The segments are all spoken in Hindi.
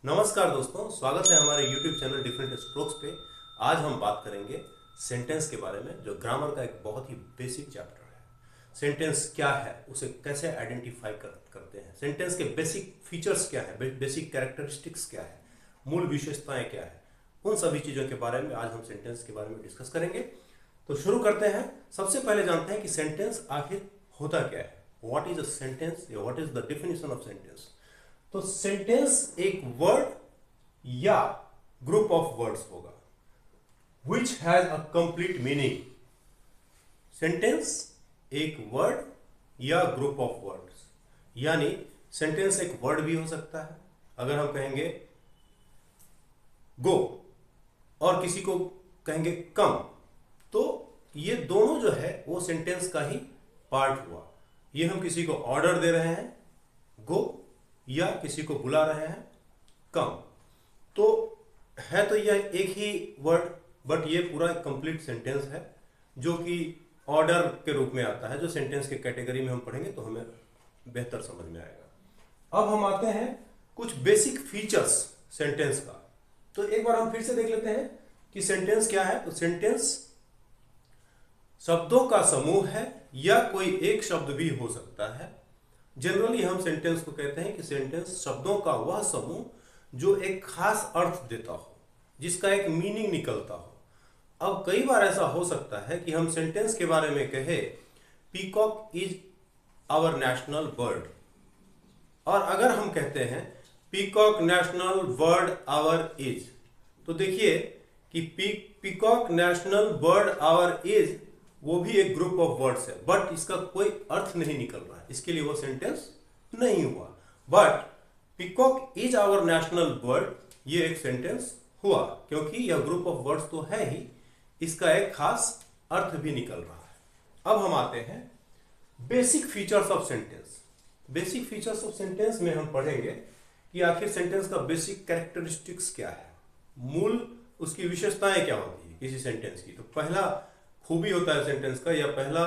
नमस्कार दोस्तों, स्वागत है हमारे YouTube चैनल डिफरेंट स्ट्रोक्स पे। आज हम बात करेंगे सेंटेंस के बारे में, जो ग्रामर का एक बहुत ही बेसिक चैप्टर है। सेंटेंस क्या है, उसे कैसे आइडेंटिफाई करते हैं, सेंटेंस के बेसिक फीचर्स क्या है, बेसिक कैरेक्टरिस्टिक्स क्या है, मूल विशेषताएं क्या है, उन सभी चीज़ों के बारे में आज हम सेंटेंस के बारे में डिस्कस करेंगे। तो शुरू करते हैं। सबसे पहले जानते हैं कि सेंटेंस आखिर होता क्या है। व्हाट इज अ सेंटेंस या what is the definition of sentence. तो सेंटेंस एक वर्ड या ग्रुप ऑफ वर्ड्स होगा which has a complete meaning. Sentence एक वर्ड या ग्रुप ऑफ वर्ड्स, यानी सेंटेंस एक वर्ड भी हो सकता है। अगर हम कहेंगे गो और किसी को कहेंगे कम, तो ये दोनों जो है वो सेंटेंस का ही पार्ट हुआ। ये हम किसी को ऑर्डर दे रहे हैं गो, या किसी को बुला रहे हैं कम, तो है तो यह एक ही वर्ड, बट ये पूरा एक कंप्लीट सेंटेंस है जो कि ऑर्डर के रूप में आता है। जो सेंटेंस के कैटेगरी में हम पढ़ेंगे तो हमें बेहतर समझ में आएगा। अब हम आते हैं कुछ बेसिक फीचर्स सेंटेंस का। तो एक बार हम फिर से देख लेते हैं कि सेंटेंस क्या है। तो सेंटेंस शब्दों का समूह है या कोई एक शब्द भी हो सकता है। जनरली हम सेंटेंस को कहते हैं कि सेंटेंस शब्दों का वह समूह जो एक खास अर्थ देता हो, जिसका एक मीनिंग निकलता हो। अब कई बार ऐसा हो सकता है कि हम सेंटेंस के बारे में कहे peacock is our national bird, और अगर हम कहते हैं peacock national bird our is, तो देखिए कि peacock national bird our is वो भी एक ग्रुप ऑफ वर्ड्स है, बट इसका कोई अर्थ नहीं निकल रहा है, इसके लिए वो सेंटेंस नहीं हुआ। But peacock is our national bird ये एक सेंटेंस हुआ, क्योंकि यह ग्रुप ऑफ वर्ड्स तो है ही, इसका एक खास अर्थ भी निकल रहा है। अब हम आते हैं basic features of sentence. Basic features of sentence में हम पढ़ेंगे कि आखिर सेंटेंस का बेसिक कैरेक्टरिस्टिक्स क्या है, मूल उसकी विशेषताएं क्या होती है किसी सेंटेंस की। तो पहला खूबी होता है सेंटेंस का, या पहला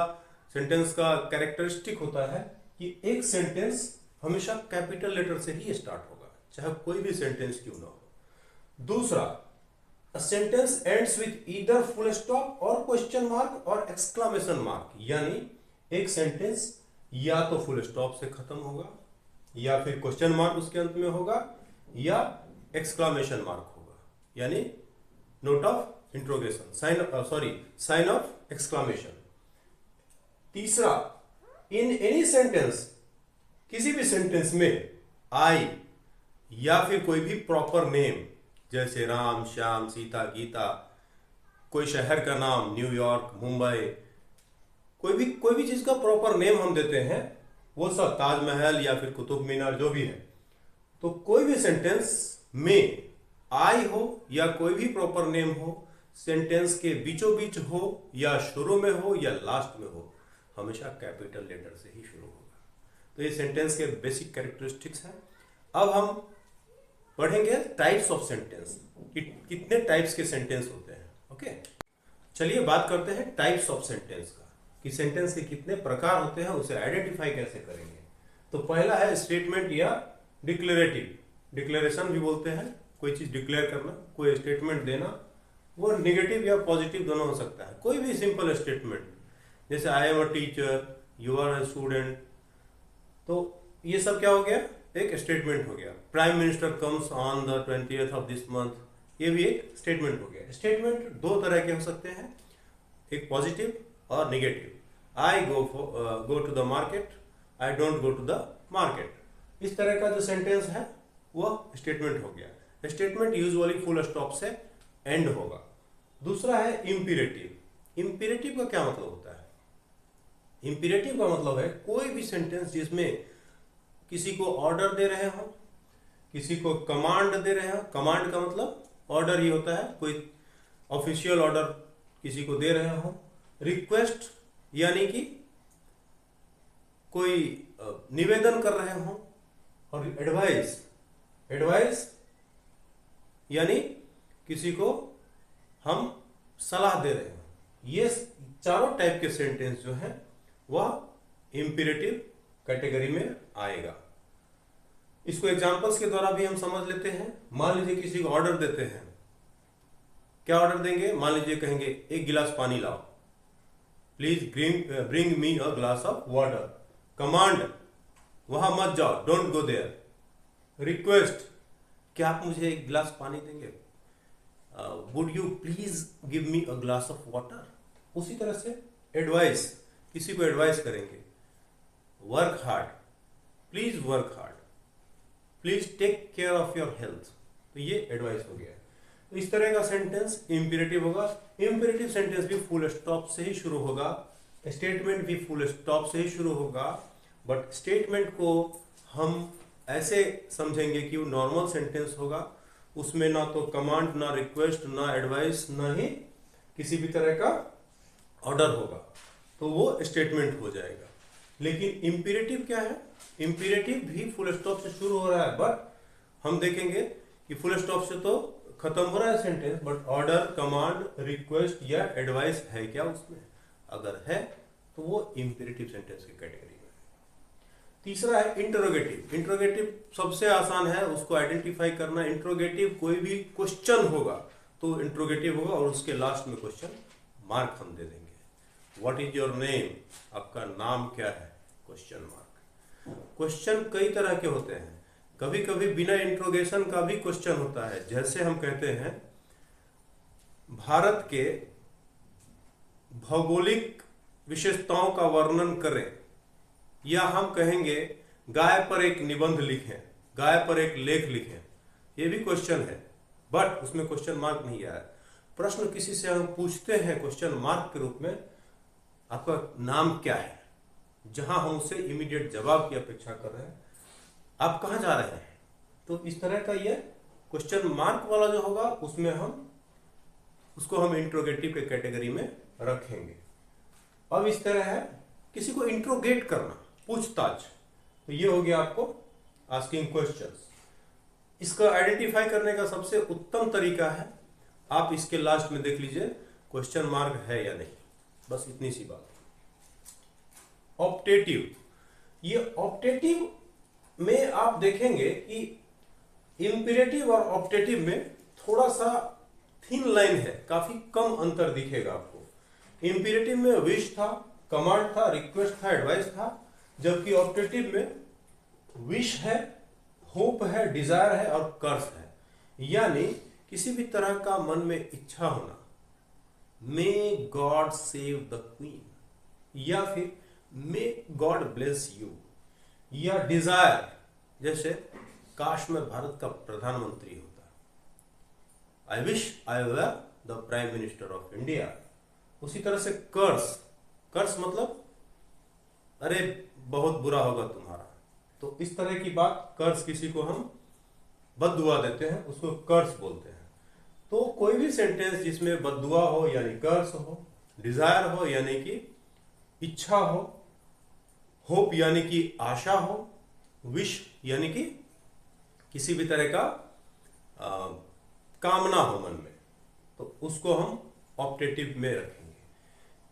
सेंटेंस का कैरेक्टरिस्टिक होता है कि एक सेंटेंस हमेशा कैपिटल लेटर से ही स्टार्ट होगा, चाहे कोई भी सेंटेंस क्यों ना हो। दूसरा, a sentence ends with either full stop और क्वेश्चन मार्क और एक्सक्लामेशन मार्क, यानी एक सेंटेंस या तो फुल स्टॉप से खत्म होगा, या फिर क्वेश्चन मार्क उसके अंत में होगा, या एक्सक्लामेशन मार्क होगा, यानी note of interrogation, sign of exclamation. तीसरा, इन एनी सेंटेंस, किसी भी सेंटेंस में आई या फिर कोई भी प्रॉपर नेम, जैसे राम, श्याम, सीता, गीता, कोई शहर का नाम न्यूयॉर्क, मुंबई, कोई भी चीज का प्रॉपर नेम हम देते हैं, वो सब ताजमहल या फिर कुतुब मीनार जो भी है। तो कोई भी सेंटेंस में आई हो या कोई भी प्रॉपर नेम हो, सेंटेंस के बीचों बीच हो या शुरू में हो या लास्ट में हो, हमेशा कैपिटल लेटर से ही शुरू होगा। तो ये सेंटेंस के बेसिक कैरेक्टरिस्टिक्स हैं। अब हम पढ़ेंगे टाइप्स ऑफ सेंटेंस, कि कितने टाइप्स के सेंटेंस होते हैं। ओके, चलिए बात करते हैं टाइप्स ऑफ सेंटेंस का, कि सेंटेंस के कितने प्रकार होते हैं, उसे आइडेंटिफाई कैसे करेंगे। तो पहला है स्टेटमेंट या डिक्लेरेटिव। डिक्लेरेशन भी बोलते हैं, कोई चीज डिक्लेयर करना, कोई स्टेटमेंट देना, वो नेगेटिव या पॉजिटिव दोनों हो सकता है। कोई भी सिंपल स्टेटमेंट, जैसे I am a teacher, you are a student, तो ये सब क्या हो गया, एक स्टेटमेंट हो गया। Prime minister comes on the 20th of this month, ये भी एक स्टेटमेंट हो गया। स्टेटमेंट दो तरह के हो सकते हैं, एक पॉजिटिव और नेगेटिव। I go to the market, I don't go to the market, इस तरह का जो सेंटेंस है वह स्टेटमेंट हो गया। स्टेटमेंट यूजुअली फुल स्टॉप से एंड होगा। दूसरा है इंपीरेटिव। इंपीरेटिव का क्या मतलब होता है? इंपीरेटिव का मतलब है कोई भी सेंटेंस जिसमें किसी को ऑर्डर दे रहे हो, किसी को कमांड दे रहे हो। कमांड का मतलब ऑर्डर ही होता है, कोई ऑफिशियल ऑर्डर किसी को दे रहे हो। रिक्वेस्ट यानी कि कोई निवेदन कर रहे हो, और एडवाइस यानी किसी को हम सलाह दे रहे हो। ये चारों टाइप के सेंटेंस जो है वह इंपीरेटिव कैटेगरी में आएगा। इसको एग्जांपल्स के द्वारा भी हम समझ लेते हैं। मान लीजिए किसी को ऑर्डर देते हैं, क्या ऑर्डर देंगे? मान लीजिए कहेंगे एक गिलास पानी लाओ, please bring me a glass of water. Command, वहां मत जाओ, डोंट गो देयर। रिक्वेस्ट, क्या आप मुझे एक गिलास पानी देंगे? Would you please give me a glass of water. उसी तरह से एडवाइस, किसी को एडवाइस करेंगे, work hard, please work hard, please take care of your health. तो ये एडवाइस हो गया। तो इस तरह का सेंटेंस इंपेरेटिव होगा। इंपेरेटिव सेंटेंस भी फुल स्टॉप से ही शुरू होगा, स्टेटमेंट भी फुल स्टॉप से ही शुरू होगा, बट स्टेटमेंट को हम ऐसे समझेंगे कि वो नॉर्मल सेंटेंस होगा, उसमें ना तो कमांड, ना रिक्वेस्ट, ना एडवाइस, ना ही किसी भी तरह का ऑर्डर होगा, तो वो स्टेटमेंट हो जाएगा। लेकिन इंपेरेटिव क्या है? इंपेरेटिव भी फुल स्टॉप से शुरू हो रहा है, बट हम देखेंगे कि फुल स्टॉप से तो खत्म हो रहा है sentence, but order, command, request या एडवाइस है क्या उसमें? अगर है तो वो इंपेरेटिव सेंटेंस की कैटेगरी में। तीसरा है इंटरोगेटिव। इंटरोगेटिव सबसे आसान है उसको आइडेंटिफाई करना। इंटरोगेटिव, कोई भी क्वेश्चन होगा तो इंटरोगेटिव होगा और उसके लास्ट में क्वेश्चन मार्क हम दे देंगे। What is your name? आपका नाम क्या है? Question mark. क्वेश्चन कई तरह के होते हैं, कभी कभी बिना इंट्रोगेशन का भी क्वेश्चन होता है। जैसे हम कहते हैं भारत के भौगोलिक विशेषताओं का वर्णन करें, या हम कहेंगे गाय पर एक निबंध लिखें, गाय पर एक लेख लिखें। ये भी क्वेश्चन है, बट उसमें क्वेश्चन मार्क नहीं आया। प्रश्न किसी से हम पूछते हैं क्वेश्चन मार्क के रूप में, आपका नाम क्या है? जहां हम उससे इमीडिएट जवाब की अपेक्षा कर रहे हैं, आप कहां जा रहे हैं? तो इस तरह का ये क्वेश्चन मार्क वाला जो होगा उसमें हम उसको हम इंट्रोगेटिव के कैटेगरी में रखेंगे। अब इस तरह है किसी को इंट्रोगेट करना, पूछताछ, तो ये हो गया आपको आस्किंग क्वेश्चंस। इसका आइडेंटिफाई करने का सबसे उत्तम तरीका है, आप इसके लास्ट में देख लीजिए क्वेश्चन मार्क है या नहीं, बस इतनी सी बात। ऑप्टेटिव, ये ऑप्टेटिव में आप देखेंगे कि इंपेरेटिव और ऑप्टेटिव में थोड़ा सा थिन लाइन है, काफी कम अंतर दिखेगा आपको। इंपेरेटिव में विश था, कमांड था, रिक्वेस्ट था, एडवाइस था, जबकि ऑप्टेटिव में विश है, होप है, डिजायर है और कर्स है। यानी किसी भी तरह का मन में इच्छा होना, may God save the queen, या फिर मे गॉड ब्लेस यू, या डिजायर, जैसे काश में भारत का प्रधानमंत्री होता, I wish I were the prime minister of India. उसी तरह से कर्स, कर्स मतलब अरे बहुत बुरा होगा तुम्हारा, तो इस तरह की बात, कर्स किसी को हम बद्दुआ देते हैं उसको कर्स बोलते हैं। तो कोई भी सेंटेंस जिसमें बद्दुआ हो यानी कर्स हो, डिजायर हो यानी कि इच्छा हो, होप यानी कि आशा हो, विश यानी कि किसी भी तरह का कामना हो मन में, तो उसको हम ऑप्टेटिव में रखेंगे।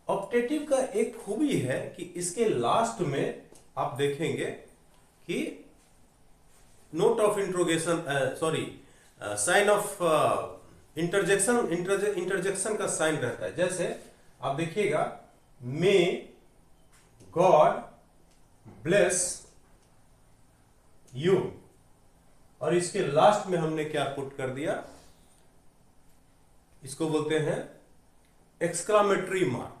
ऑप्टेटिव का एक खूबी है कि इसके लास्ट में आप देखेंगे कि note of interrogation, sign of interjection का साइन रहता है। जैसे आप देखिएगा मे गॉड ब्लेस यू, और इसके लास्ट में हमने क्या पुट कर दिया, इसको बोलते हैं एक्सक्लामेटरी मार्क,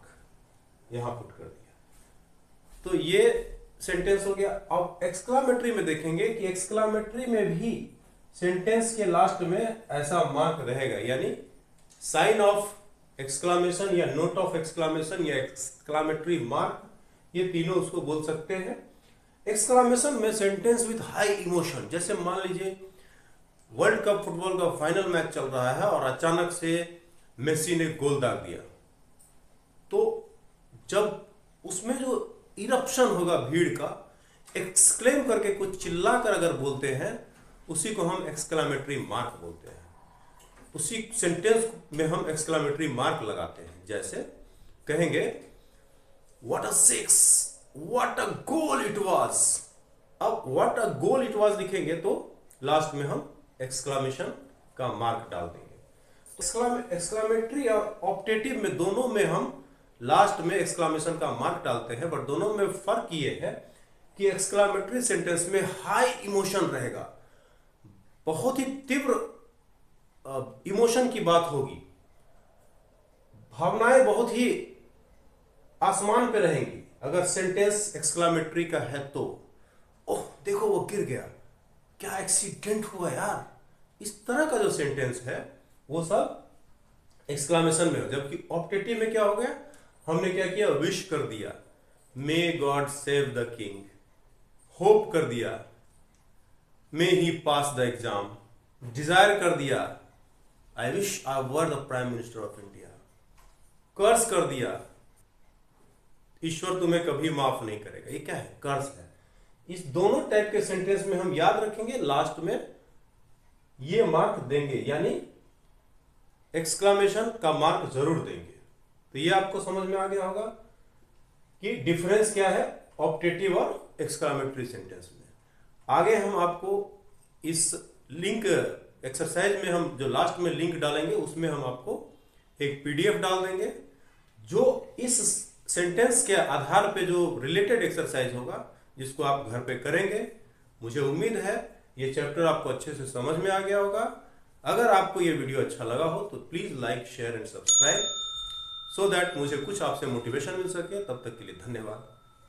यहां पुट कर दिया। तो ये सेंटेंस हो गया। अब एक्सक्लामेटरी में देखेंगे कि एक्सक्लामेटरी में भी सेंटेंस के लास्ट में ऐसा मार्क रहेगा, यानी साइन ऑफ एक्सक्लामेशन या नोट ऑफ एक्सक्लामेशन या एक्सक्लामेटरी मार्क, ये तीनों उसको बोल सकते हैं। एक्सक्लामेशन में सेंटेंस विद हाई इमोशन, जैसे मान लीजिए वर्ल्ड कप फुटबॉल का फाइनल मैच चल रहा है और अचानक से मेसी ने गोल दाग दिया, तो जब उसमें जो इरप्शन होगा भीड़ का, एक्सक्लेम करके कुछ चिल्लाकर अगर बोलते हैं, उसी को हम एक्सक्लामेटरी मार्क बोलते हैं। उसी सेंटेंस में हम एक्सक्लामेटरी मार्क लगाते हैं। जैसे कहेंगे what a six, what a goal it was, अब what a goal it was लिखेंगे तो लास्ट में हम एक्सक्लामेशन का मार्क डाल देंगे। एक्सक्लामेटरी और ऑप्टेटिव में दोनों में हम लास्ट में एक्सक्लामेशन का मार्क डालते हैं, बट दोनों में फर्क ये है कि एक्सक्लामेटरी सेंटेंस में हाई इमोशन रहेगा, बहुत ही तीव्र इमोशन की बात होगी, भावनाएं बहुत ही आसमान पे रहेंगी। अगर सेंटेंस एक्सक्लामेटरी का है तो ओह देखो वो गिर गया, क्या एक्सीडेंट हुआ यार, इस तरह का जो सेंटेंस है वो सब एक्सक्लामेशन में हो। जबकि ऑप्टेटिव में क्या हो गया, हमने क्या किया, विश कर दिया, may God save the king, hope कर दिया, मे ही पास द एग्जाम, डिजायर कर दिया, I wish I were the prime minister of India, कर्ज कर दिया, ईश्वर तुम्हें कभी माफ नहीं करेगा। ये क्या है, कर्ज है। इस दोनों टाइप के सेंटेंस में हम याद रखेंगे, लास्ट में ये मार्क देंगे, यानी एक्सक्लामेशन का मार्क जरूर देंगे। तो ये आपको समझ में आ गया होगा कि डिफरेंस क्या है ऑप्टेटिव और एक्सक्लामेटरी सेंटेंस में। आगे हम आपको इस लिंक एक्सरसाइज में, हम जो लास्ट में लिंक डालेंगे उसमें हम आपको एक पीडीएफ डाल देंगे जो इस सेंटेंस के आधार पे जो रिलेटेड एक्सरसाइज होगा, जिसको आप घर पे करेंगे। मुझे उम्मीद है ये चैप्टर आपको अच्छे से समझ में आ गया होगा। अगर आपको ये वीडियो अच्छा लगा हो तो please like, share and subscribe, so that मुझे कुछ आपसे मोटिवेशन मिल सके। तब तक के लिए धन्यवाद।